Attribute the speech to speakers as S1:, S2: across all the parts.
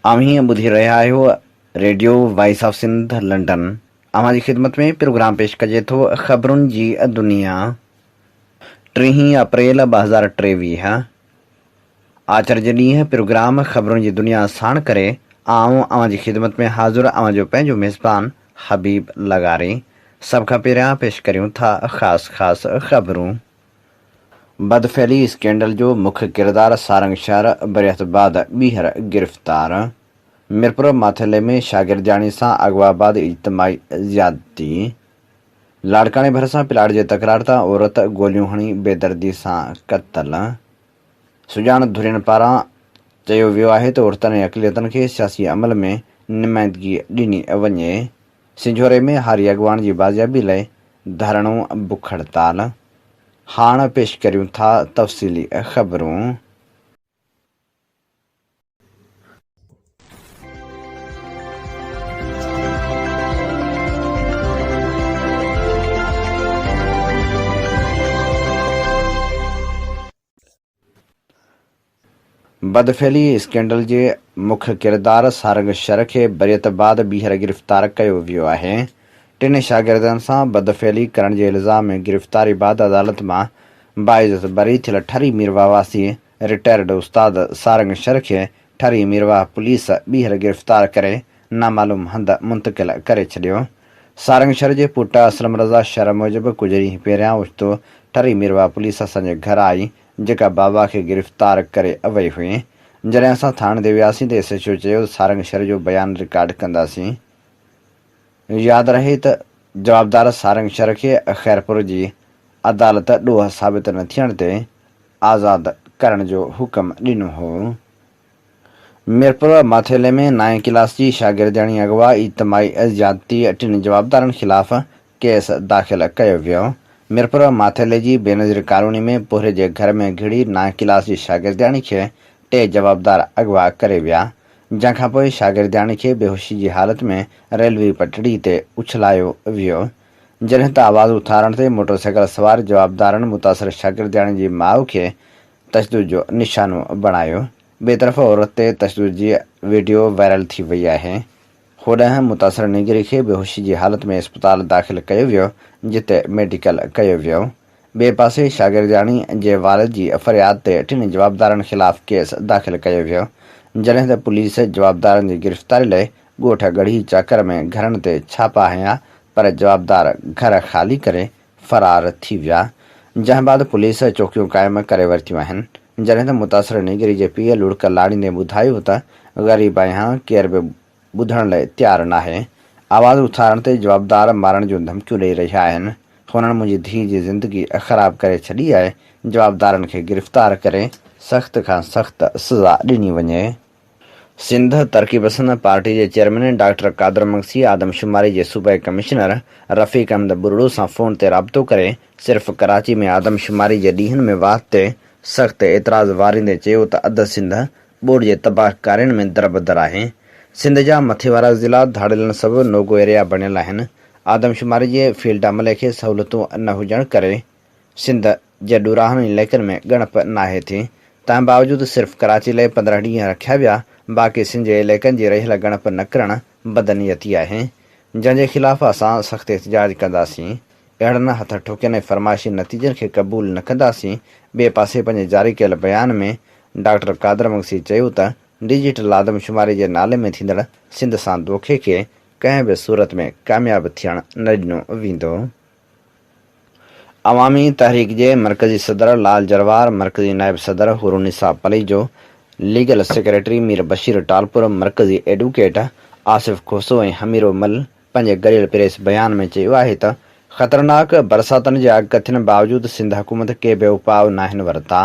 S1: आम्ही ॿुधी रहिया आहियो radio voice of Sindh London. अव्हांजी ख़िदमत में प्रोग्राम पेश कजे थो ख़बरुनि जी दुनिया। 3 अप्रैल 2023 आचर जे ॾींहुं प्रोग्राम ख़बरुनि जी दुनिया साण करे आऊं अव्हांजी ख़िदमत में हाज़िर अव्हांजो पंहिंजो मेज़बान हबीब लगारे। सभ खां पहिरियां पेश करियूं था ख़ासि ख़बरूं। बदफैली स्कैंडल जो मुख्य किरदार सारंग शहर बरियत बाद ॿीहर गिरफ़्तार। मिरपुर माथेले में शागिर्दियाणी सां अगवा बाद इज्तमाही ज़्यादती। लाड़काणे भरिसां प्लाट जे तकरार तां औरत गोलियूं हणी बेदर्दी सां क़तल। सुजाण धुरियुनि पारां चयो वियो आहे त औरतुनि ऐं अक़लियतुनि खे सियासी अमल में नुमाइंदगी ॾिनी वञे। सिंझोरे में हारी अॻवान जी बाज़ियाबी लाइ धरणो बुख हड़ताल। हाणे पेश करियूं था तफ़सीली ख़बरूं। बदफैली स्कैंडल जे मुख्य किरदार सारंग शर खे बरियत बाद ॿीहर गिरफ़्तार कयो वियो आहे। 3 शागिर्दनि सां बदफैली करण जे इल्ज़ाम में गिरफ़्तारी बाद अदालत मां बाइज़त बरी थियल ठरी मीरवा वासी रिटायर्ड उस्ताद सारंग शर खे ठरी मीरवा पुलिस ॿीहर गिरफ़्तार करे नामालूम हंध मुंतक़िल करे छॾियो। सारंग शर जे पुटु असलम रज़ा शर मूजिबि कुझु ॾींहं पहिरियां ओचितो ठरी मीरवा पुलिस असांजे घर आई, जेका बाबा खे गिरफ़्तार करे वई हुई। जॾहिं असां थाणे ते वियासीं त SHO चयो सारंग शर जो बयानु रिकॉर्ड कंदासीं। यादि रहे त जवाबदार सारंग शर खे ख़ैरपुर जी अदालत ॾोह साबित न थियण ते आज़ादु करण जो हुकुम ॾिनो हो। मिरपुर माथेले में 9 क्लास जी शागिर्दियाणी अगवा इज्तमाही ज़्यादती 3 जवाबदारनि ख़िलाफ़ केस दाख़िल कयो वियो। मिरपुर माथेले जी बेनज़ीर कॉलोनी में पोहरे जे घर में घिड़ी 9 क्लास जी शागिर्दियाणी खे 3 जवाबदार अगवा करे विया, जंहिंखां पोइ शागिर्दियाणी खे बेहोशी जी हालत में रेलवे पटड़ी ते उछलायो वियो। जॾहिं त आवाज़ उथारण ते मोटरसाइकिल सवार जवाबदारनि मुतासिर शागिर्दियाणी जी माउ खे तशदुद जो निशानो बणायो। ॿिए तरफ़ औरत ते तशदुद जी वीडियो वायरल थी वई आहे। होॾांहुं मुतासिर निगरी खे बेहोशी जी हालत में अस्पताल दाख़िल कयो वियो, जिते मेडिकल कयो वियो। ॿिए पासे शागिर्दियाणी जे वालिद जी फ़रियाद ते 3 जवाबदारनि ख़िलाफ़ केस दाख़िल कयो वियो, जॾहिं त पुलिस जवाबदारनि जी गिरफ़्तारी लाइ ॻोठ गढ़ी चाकर में घरनि ते छापा हया, पर जवाबदार घर ख़ाली करे फ़रार थी विया, जंहिं बाद पुलिस चौकियूं क़ाइमु करे वरितियूं आहिनि। जॾहिं त मुतासिर निगरी जे पीउ लुड़क लाड़ींदे ॿुधायो त ग़रीब आहियां, केर बि ॿुधण लाइ तयारु नाहे। आवाज़ उथारण ते जवाबदार मारण जूं धमकियूं ॾेई रहिया आहिनि। हुननि मुंहिंजी धीउ जी ज़िंदगी ख़राब करे छॾी आहे। जवाबदारनि खे गिरफ़्तार करे सख़्त खां सख़्त सज़ा ॾिनी वञे। सिंध तरक़ी पसंद पार्टी जे चेयरमैन डॉक्टर कादर मक्सी आदमशुमारी जे सूबाई कमिश्नर रफ़ीक अहमद बुरड़ो सां फ़ोन ते राबितो करे सिर्फ़ कराची में आदमशुमारी जे ॾींहनि में वास्ते सख़्त एतिराज़ वारींदे चयो त अधु सिंध ॿोॾि जे तबाहकारियुनि में दरबदर आहे। सिंध जा मथे वारा ज़िला धाड़ियलनि सबबि नोगो एरिया बणियल आहिनि। आदमशुमारी जे फील्ड अमले खे सहूलियतूं न हुजण करे सिंध जे ॾुराहनि इलाइक़नि में ॻणप नाहे थी। तंहिं बावजूदि सिर्फ़ कराची लाइ 15 ॾींहं रखिया विया। बाक़ी सिंध जे इलाइक़नि जी रहियल ॻणप न करणु बदनीयती आहे, जंहिंजे ख़िलाफ़ असां सख़्त एहतिजाज कंदासीं। अहिड़नि हथ ठोकियुनि ऐं फ़रमाइशी नतीजनि खे क़बूल न कंदासीं। ॿिए पासे पंहिंजे जारी कयल बयान में डॉक्टर कादर मक्सी चयो त डिजिटल आदमशुमारी जे नाले में थींदड़ सिंध सां धोखे खे कंहिं बि सूरत में कामयाबु थियणु न ॾिनो वेंदो। अवामी तहरीक जे मरकज़ी सदर लाल जरवार, मरकज़ी नायब सदर हुरुनिसा पली जो लीगल सेक्रेटरी मीर बशीर टालपुर, मरकज़ी एडवोकेट आसिफ खोसो ऐं हमीरो मल पंहिंजे गरियल प्रेस बयान में चयो आहे त ख़तरनाक बरसातनि जे अॻकथियुनि बावजूदि सिंध हुकूमत के बि उपाउ नाहिनि वरिता।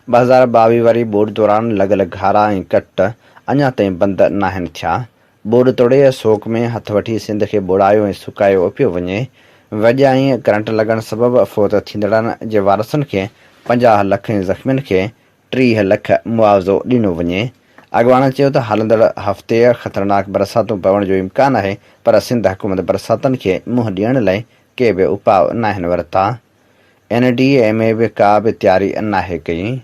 S1: 2022 वारी ॿोॾि दौरान लॻल घारा ऐं कट अञा ताईं बंदि नाहिनि थिया। ॿोॾि तोड़े सोक में हथ वठी सिंध खे ॿोड़ायो ऐं सुकायो पियो वञे। वॼ ऐं करंट लॻण सबबि फ़ौत थींदड़नि जे वारसनि खे 50 लख ऐं ज़ख़्मियुनि खे 30 लख मुआवज़ो ॾिनो वञे। अॻवान चयो त हलंदड़ हफ़्ते ख़तरनाक बरसातूं पवण जो इम्कान आहे, पर सिंध हुकूमत बरसातनि खे मुंहुं ॾियण लाइ के बि उपाउ नाहिनि वरिता। NDMA बि का बि तयारी नाहे कई।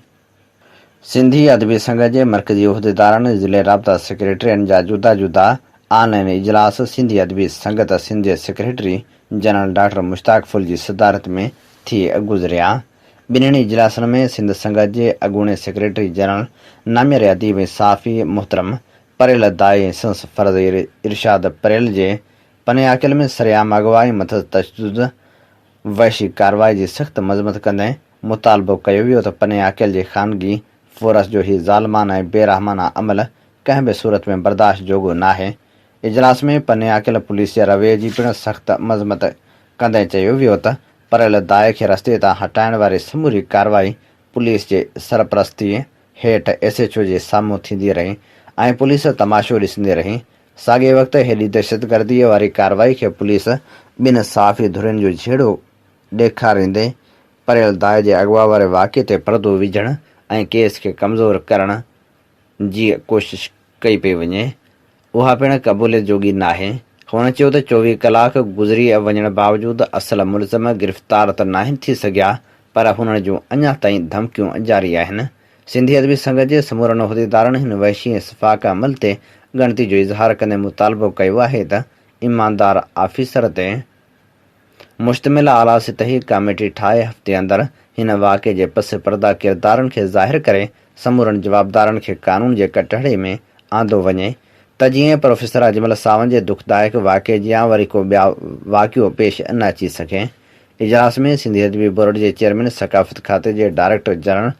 S1: सिंधी अदबी संघ जे मरकज़ी उहिदेदारनि ज़िले राब्ता सेक्रेटरियुनि जा जुदा जुदा ऑनलाइन इजलास सिंधी अदबी संगत सिंध जे secretary general doctor Mushtaq Phul जी सदारत में थी गुज़रिया। ॿिन्हिनि इजलासनि में सिंध संघ जे अॻूणे सेक्रेटरी जनरल नामिर अदीब साफ़ी मुहतरम परेल दाई संस फर्ज़ इरशाद परेल जे पने में सरेआम अगवाई मथां तशद्दुद वहशी कार्रवाई जी सख़्त मज़म्मत कंदे मुतालबो कयो वियो त पने जे ख़ानगी फोरस जो ही ज़ालमाना ऐं बेरहमाना अमल कंहिं बि सूरत में बर्दाश्त जोॻो नाहे। इजलास में पने पुलिस जे रवैये जी पिणु सख़्त मज़म्मत कंदे चयो वियो त परेल दाए खे रस्ते तां हटाइण वारी समूरी कार्रवाई पुलिस जे सरपरस्तीअ हेठि SHO जे साम्हूं थींदी रही ऐं पुलिस तमाशो ॾिसंदी रही। साॻिए वक़्तु हेॾी दहशतगर्दीअ वारी कार्रवाई खे पुलिस ॿिनि साफ़ी धुरियुनि जो झेड़ो ॾेखारींदे परेल दाए जे अॻुवा वारे वाक़े ते पर्दो विझण ऐं केस खे कमज़ोर करण जी कोशिश कई पई वञे, उहा पिणु क़बूलियत जोॻी नाहे। हुन चयो त 24 कलाक गुज़री वञण बावजूदि असल मुलज़िम गिरफ़्तार त नाहिनि थी सघिया, पर हुननि जूं अञा ताईं धमकियूं जारी आहिनि। सिंधी अदबी संघ जे समूरनि उहिदेदारनि हिन वहशी ऐं सफ़ाक अमल ते ॻणती जो इज़हार कंदे मुतालबो कयो आहे त ईमानदार आफ़ीसर ते मुश्तमिल आला सतही कमेटी ठाहे हफ़्ते अंदरि हिन वाक़े जे पस पर्दा किरदारनि खे ज़ाहिर करे समूरनि जवाबदारनि खे कानून जे कटहरे में आंदो वञे त जीअं प्रोफेसर अजमल सावंत जे दुखदायक वाक़े जियां वरी को ॿिया वाक़ियो पेश न अची सघे। इजलास में सिंधी अदबी बोर्ड जे चेयरमैन सकाफ़त खाते जे डायरेक्टर जनरल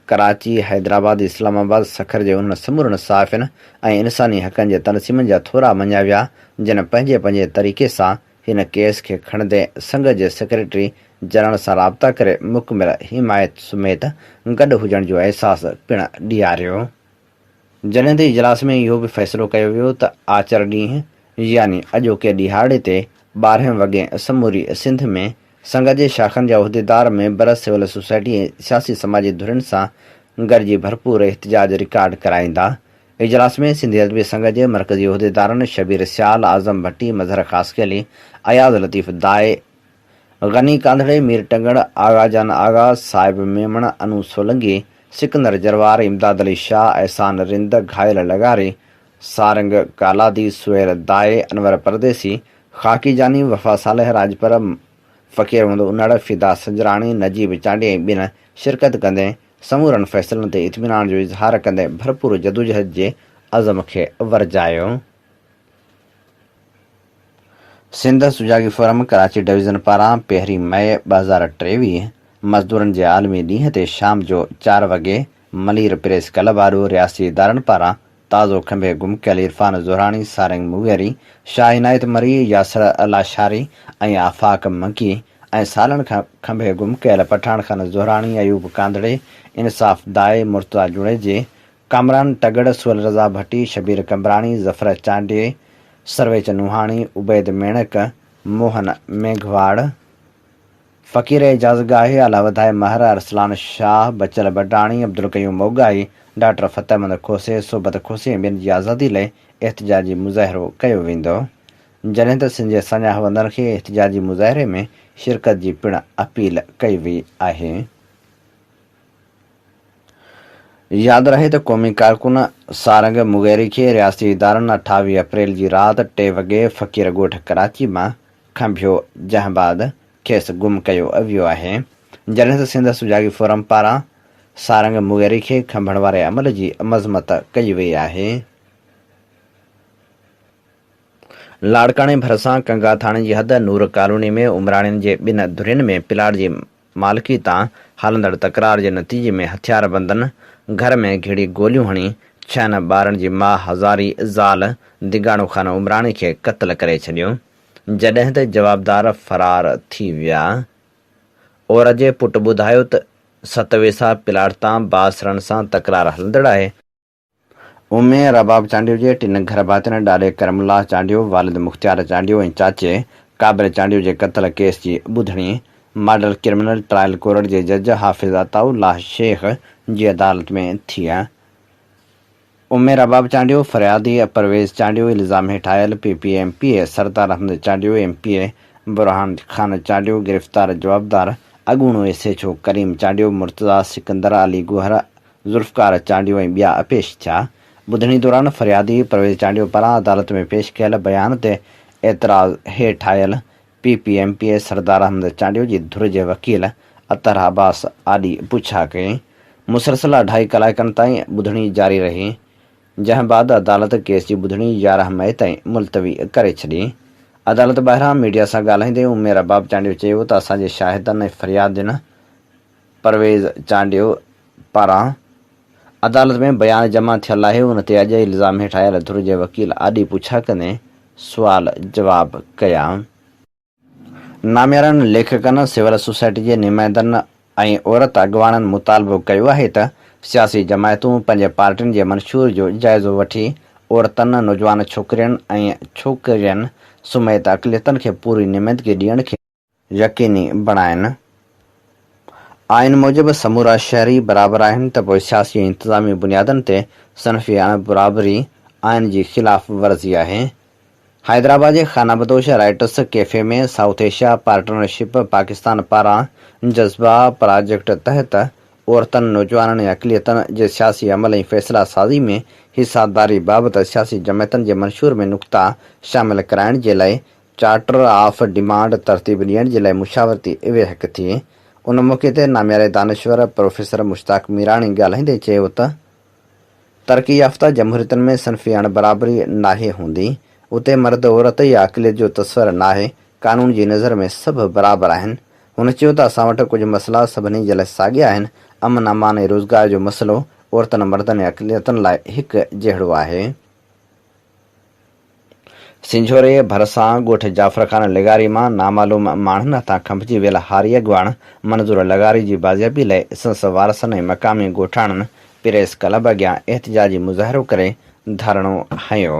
S1: कराची, हैदराबाद, इस्लामाबाद, सखर जे उन समूरनि साफ़ियुनि ऐं इंसानी हक़नि जे तनसीमनि जा थोरा मञा विया जिन पंहिंजे पंहिंजे तरीक़े सां हिन केस खे खणंदे संघ जे सेक्रेटरी जनरल सां राब्ता करे मुकमिल हिमायत समेत गॾु हुजण जो अहसासु पिणु ॾियारियो। जॾहिं त इजलास में इहो बि फ़ैसिलो कयो वियो त आचर ॾींहुं यानी अॼोके ॾिहाड़े ते 12 वॻे समूरी सिंध में संघ जे शाखनि जा उहिदेदार मेंबर सिविल सोसाइटी ऐं सियासी समाजी धुरियुनि सां गॾिजी भरपूर एहतिजाज रिकॉर्ड कराईंदा। इजलास में सिंधी अदबी संघ जे मरकज़ी उहिदेदारनि शबीर सियाल, आज़म भट्टी, मज़हर ख़ासकेली, अयाज़ लतीफ़ दाए, गनी कांधड़े, मीर टंगड़, आगा जान आगा, साहिब मेमण, अनू सोलंगी, सिकंदर जरवार, इमदाद अली शाह, एहसान रिंद, घायल लगारी, सारंग कालादी, सुहेल दाए, अनवर परदेसी, खाकी जानी, वफ़ा सालेह राजपर, फ़कीर उनड़, फिदा सजराणी, नजीब चांडी ऐं ॿिनि शिरकत कंदे समूरनि फ़ैसिलनि ते इत्मीनान जो इज़हार कंदे भरपूर जदोजहद जे अज़म खे वरजायो। सिंध सुजागी फोरम कराची डिवीज़न पारां 1 मई 2023 मज़दूरनि जे आलमी ॾींहं ते शाम जो 4 वॻे मलीर प्रेस क्लब आॾो रियासी इदारनि पारां ताज़ो खंभे गुम कयल इरफान ज़ोराणी, सारंग मुगेरी, शाह इनायत मरी, यासर अलाशारी ऐं आफ़ाक मकी ऐं सालनि खां खंभे गुम कयल पठान खान ज़ोराणी, अयूब कांधड़े, इंसाफ़ दाए, मुर्तज़ा जुड़ेजे, कामरान टगड़, सुअल रज़ा भट्टी, शबीर कमराणी, ज़फ़र चांडे, सर्वेच नुहाणी, उबैद मेणक, मोहन मेघवाड़, फ़कीर एजाज़ गाहे, आला वधाए महर, अरसलान शाह, बचल बडाणी, अब्दुल कयूम मोगाई, डॉक्टर फ़तेहमंद खोसे, सोबत खोसे ऐं ॿियनि जी आज़ादी लाइ एहतिजाजी मुज़ाहिरो कयो वेंदो। जॾहिं त सिंध जे सञा हवंदड़ खे एहतिजाजी मुज़ाहिरे में शिरकत जी पिणु अपील कई वई आहे। यादि रहे त क़ौमी कारकुन सारंग मुगेरी खे रियासी इदारनि 28 अप्रैल जी राति 3 वॻे फ़कीर ॻोठ कराची मां खंभियो, जंहिं बाद खेसि गुम कयो वियो आहे। जॾहिं त सिंध सुजागी फोरम पारां सारंग मुगेरी खे खंभण वारे अमल जी मज़म्मत कई वई आहे। लाड़काणे भरिसां कंगा थाणे जी हद नूर कॉलोनी में उमराणियुनि जे 2 धुरियुनि में प्लाट जी मालिकी तां हलंदड़ तकरार जे नतीजे में हथियारबंदनि घर में घिड़ी गोलियूं हणी 6 ॿारनि जी माउ हज़ारी ज़ाल दिगाणो ख़ान उमराणी खे क़त्ल करे छॾियो, जॾहिं त जवाबदार फ़रार थी विया। और जे पुटु ॿुधायो त सतवेसा प्लाट तां बासरनि सां तकरार हलंदड़ आहे। उमे रबाब चांडियो जे 3 घर भातियुनि ॾाॾे करमला चांडियो, वालिद मुख़्तियार चांडियो ऐं चाचे काबिर चांडियो जे क़त्ल केस जी ॿुधणी मॉडल क्रिमिनल ट्रायल कोर्ट जे जज हाफ़िज़ अताउल्लाह शेख जी अदालत में थी। उमे रबाब चांडियो फ़रियादी परवेज़ चांडियो इल्ज़ाम हेठि आयल PPMPA सरदार अहमद चांडियो, MPA बुरहान ख़ान चांडियो गिरफ़्तार, जवाबदार अॻूणो SHO करीम चांडियो, मुर्तज़ा, सिकंदर, अली गुहर, ज़ुल्फ़कार चांडियो ऐं ॿिया पेश थिया। ॿुधणी दौरान फ़रियादी परवेज़ चांडियो पारां अदालत में पेश कयल बयान ते एतिराज़ हेठि आयल PPMPA सरदार अहमद चांडियो जी धुर जे वकील अतर अब्बास आॾी पुछा कई। मुसलसल 2.5 कलाकनि ताईं ॿुधणी जारी रही, जंहिं बाद अदालत केस जी ॿुधणी 11 मई ताईं मुलतवी करे छॾी। अदालत ॿाहिरां मीडिया सां ॻाल्हाईंदे उमेर अबाब चांडियो चयो त असांजे शाहिदनि ऐं फ़रियादियुनि परवेज़ चांडियो पारां अदालत में बयान जमा थियल आहे। उन ते अॼु इल्ज़ाम हेठि आयल धुर जे वकील आॾी पुछा कंदे सुवाल जवाब कया। नाम्यारनि लेखकनि, सिविल सोसाइटी जे नुमाइंदनि ऐं औरत अॻवाननि मुतालबो कयो आहे त सियासी जमायतूं पंहिंजे पार्टियुनि जे मंशूर जो जाइज़ो वठी औरतनि, नौजवान छोकिरियुनि ऐं छोकिरियुनि समेत अक़लियतनि खे पूरी नुमाइंदगी ॾियण खे यक़ीनी बणाइनि। आइन मूजिबि समूरा शहरी बराबरि आहिनि त पोइ सियासी ऐं इंतिज़ामी बुनियादनि ते सनफ़ी अणबराबरी आइन जी ख़िलाफ़ वर्ज़ी आहे। हैदराबाद जे खानाबदोश राइटर्स कैफ़े में साउथ एशिया पार्टनरशिप पाकिस्तान पारां जज़्बा प्रोजेक्ट तहत औरतनि, नौजवाननि ऐं अक़लियतनि जे सियासी अमल ऐं फ़ैसिला साज़ी में हिसादारी बाबति सियासी जमायतनि जे मंशूर में नुक़्ता शामिल कराइण जे लाइ चार्टर ऑफ डिमांड तरतीब ॾियण जे लाइ मुशावरती वेहक थी। उन मौक़े ते नाम्यारे दानिश्वर प्रोफेसर मुश्ताक मीराणी ॻाल्हाईंदे चयो त तरक़ी याफ़्ता जमहूरियतनि में सनफ़ी अणबराबरी नाहे हूंदी। उते मर्द औरत या अक़लियत जो तस्वर नाहे। कानून जी नज़र में सभु बराबरि आहिनि। हुन चयो त असां वटि कुझु मसइला सभिनी जे लाइ साॻिया आहिनि। अमन, अमान ऐं रोज़गार जो मसइलो औरतनि, मर्दनि ऐं अक़लियतनि लाइ हिकु जहिड़ो आहे। सिंझोरे भरिसां ॻोठ जाफ़र ख़ान लगारी मां नामालूम माण्हुनि हथां खंभिजी वियल हारी अॻवान मंज़ूर लगारी जी बाज़ियाबी लाइ संस वारसनि ऐं मक़ामी ॻोठाणनि प्रेस क्लब अॻियां एहतिजाजी मुज़ाहिरो करे धरणो हंयो।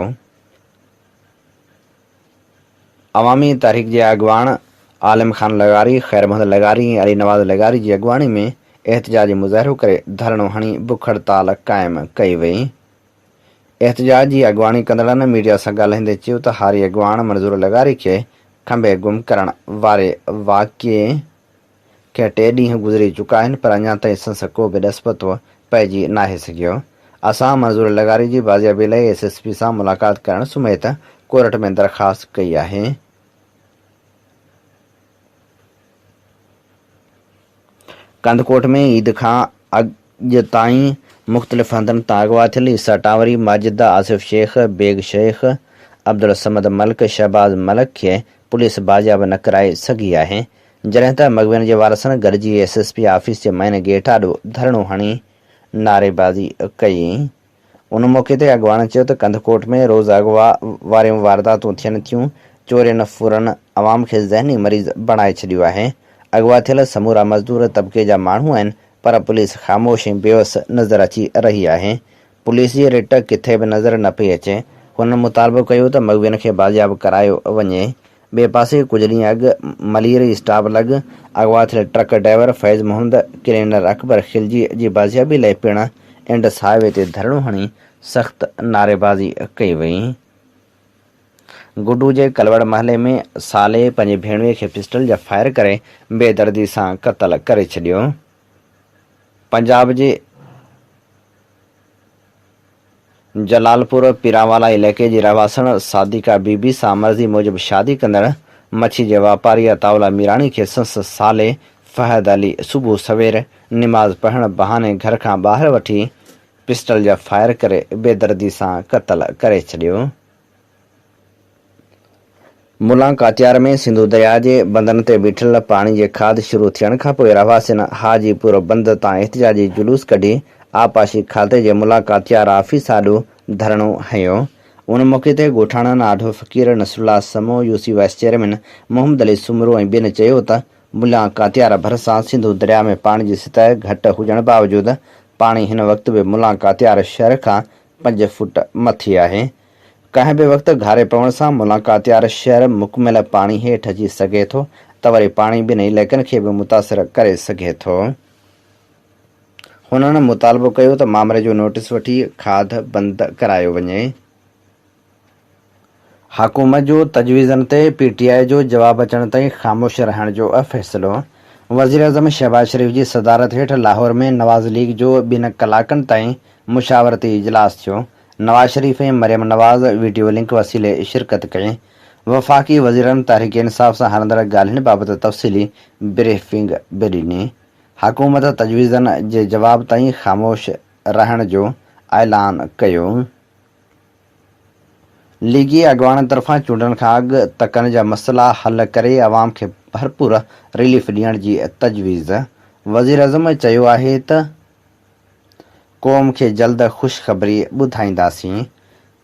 S1: अवामी तहरीक जे अॻवान आलिम ख़ान लगारी, ख़ैर मोहम्मद लगारी ऐं अली नवाज़ लगारी जी अॻवानी में एहतिजाजी मुज़ाहिरो करे धरणो हणी बुख हड़ताल क़ाइमु कई वई। एहतिजाज जी अॻवानी कंदड़नि मीडिया सां ॻाल्हाईंदे चयो त हारी अॻवान मंज़ूर लगारी खे खंभे गुम करण वारे वाक़िए खे 3 ॾींहं गुज़री चुका आहिनि, पर अञा ताईं संस को बि ॾसपतो पइजी नाहे सघियो। असां मंज़ूर लगारी जी बाज़ियाबी लाइ SSP सां मुलाक़ात करण समेत कोर्ट में दरख़्वास्त कई आहे। कंदकोट में ईद खां अॼु ताईं मुख़्तलिफ़ हंधनि तां अगवा थियल ईसा टावरी, माजिद, आसिफ़ शेख, बेग शेख, अब्दुल समद मलिक, शहबाज़ मलिक खे पुलिस बाजियाब न कराए सघी आहे, जॾहिं त मग़वियुनि जे वारसनि गॾिजी SSP ऑफिस जे मेन गेट आॾो धरणो हणी नारेबाज़ी कई। उन मौक़े ते अॻवान चयो त कंदकोट में रोज़ अगवा वारियूं वारदातूं थियनि थियूं। चोरियुनि फुरनि अवाम खे ज़हनी मरीज़ बणाए छॾियो आहे। अगवा थियल समूरा मज़दूर तबिके जा माण्हू आहिनि, पर पुलिस ख़ामोश ऐं बेवस नज़र अची रही आहे। पुलिस जी रिट किथे बि नज़र न पई अचे। हुन मुतालबो कयो त मग़वियुनि खे बाजियाब करायो वञे। ॿिए पासे कुझु ॾींहं अॻु मलीर स्टाफ लॻ अगवा थियल ट्रक ड्राइवर फैज़ मोहम्मद, क्लीनर अकबर खिलजी जी बाजियाबी लाइ पिणु इंडस हाईवे ते धरणो हणी सख़्त नारेबाज़ी कई वई। गुड्डू जे कलवड़ महले में साले पंहिंजी भेणवीअ खे पिस्टल जा फायर करे बेदर्दी सां क़त्ल करे छॾियो। पंजाब जे जलालपुर पीरांवाला इलाइक़े जी रहवासण सादिका बीबी सां मर्ज़ी मूजिबि शादी कंदड़ मच्छी जे वापारी अताउल्ला मीराणी खे संस साले फ़हद अली सुबुह सवेर निमाज़ पढ़ण बहाने घर खां ॿाहिरि वठी पिस्टल जा फायर करे बेदर्दी सां क़त्ल करे छॾियो। मुला कातियार में सिंधु दरिया जे बंदनि ते बीठल पाणी जे खाध शुरू थियण खां पोइ रहवासियुनि हाजीपुर बंद तां एहतिजाजी जुलूस कढी आपाशी खाते जे मुला कातियार ऑफिस आॾो धरणो हंयो। उन मौक़े ते ॻोठाणनि आढो फ़क़ीर Nasrullah Samo, UC vice chairman Mohammad Ali Soomro ऐं ॿियनि चयो त मुला कातियार भरिसां सिंधु दरिया में पाणी जी सतह घटि हुजण बावजूदि पाणी हिन वक़्तु बि मुला कातियार शहर खां 5 फुट मथे आहे। कंहिं बि वक़्तु घारे पवण सां मुला कातियार शहर मुकमिल पाणी हेठि अची सघे थो त वरी पाणी ॿिनि इलाइक़नि खे बि मुतासिर करे सघे थो। हुननि मुतालबो कयो त मामले जो नोटिस वठी खाध बंदि करायो वञे। हुकूमत जो तजवीज़नि ते PTI जो जवाब अचण ताईं ख़ामोश रहण जो फ़ैसिलो। वज़ीर आज़म शहबाज शरीफ़ जी सदारत हेठ लाहौर में नवाज़ लीग जो ॿिनि कलाकनि ताईं मुशावरती इजलास थियो। नवाज़ शरीफ़ ऐं मरियम नवाज़ वीडियो लिंक वसीले शिरकत कई। वफ़ाक़ी वज़ीरनि तहरीक इंसाफ़ सां हलंदड़ ॻाल्हियुनि बाबति तफ़सीली ब्रीफिंग बि ॾिनी। हुकूमत तजवीज़नि जे जवाब ताईं ख़ामोश रहण जो ऐलान कयो। लीगी अॻवाननि तरफ़ां चूंडनि खां अॻु तकनि जा मसइला हल करे अवाम खे भरपूर रिलीफ ॾियण जी तजवीज़। वज़ीर आज़म चयो आहे त क़ौम खे जल्द ख़ुशख़बरी ॿुधाईंदासीं।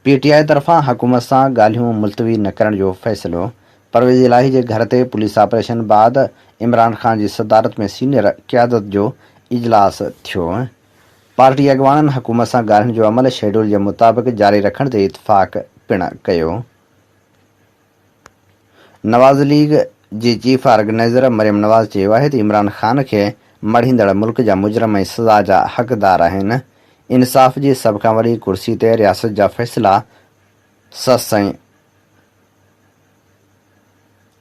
S1: PTI तरफ़ां हुकूमत सां ॻाल्हियूं मुलतवी न करण जो फ़ैसिलो। परवेज़ इलाही जे घर ते पुलिस ऑपरेशन बाद इमरान ख़ान जी सदारत में सीनियर क़यादत जो इजलास थियो। पार्टी अॻवाननि हुकूमत सां ॻाल्हियुनि जो अमल शेड्यूल जे मुताबिक़ जारी रखण ते इतफ़ाक़ पिणु कयो। नवाज़ लीग जी चीफ ऑर्गेनाइज़र मरियम नवाज़ चयो आहे त इमरान ख़ान खे मढ़ींदड़ मुल्क जा मुजरम ऐं सज़ा जा हक़दार आहिनि। इंसाफ़ जी सभ खां वॾी कुर्सी ते रियासत जा फ़ैसिला सस ऐं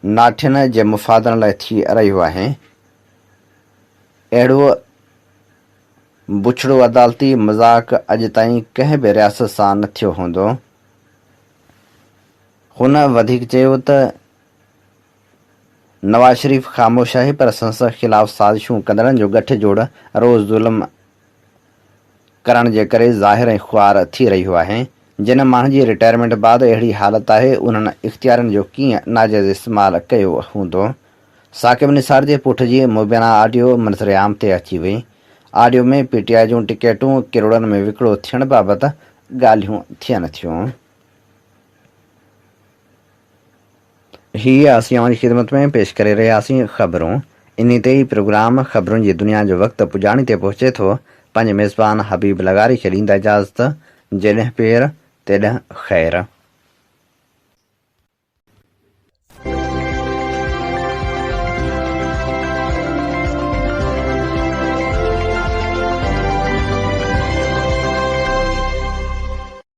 S1: नाठियुनि जे मुफ़ादनि लाइ थी रहियो आहे। अहिड़ो बुछड़ो अदालती मज़ाक़ अॼु ताईं कंहिं बि रियासत सां न थियो हूंदो। हुन वधीक चयो त नवाज़ शरीफ़ ख़ामोश आहे पर संसद ख़िलाफ़ साज़िशूं कंदड़नि जो गठजोड़ रोज़ ज़ुल्म करण जे करे ज़ाहिर ऐं ख़्वार थी रहियो आहे। जिन माण्हुनि जी रिटायरमेंट बाद अहिड़ी हालत आहे उन्हनि इख़्तियारनि जो कीअं नाजाइज़ इस्तेमालु कयो हूंदो। साकिब निसार जे पुठ जी मुबैना ऑडियो मंज़र आम ते अची वई। ऑडियो में PTI जूं टिकेटूं किरोड़नि में विकिरो थियण बाबति ॻाल्हियूं थियनि थियूं। हीअ असीं अव्हांजी ख़िदमत में पेश करे रहियासीं ख़बरूं। इन ते ई प्रोग्राम ख़बरुनि जी दुनिया जो वक़्तु पुॼाणी ते पहुचे थो। पंहिंजे मेज़बान हबीब लगारी खे ॾींदा इजाज़त। जॾहिं पेर तेॾहिं ख़ैर।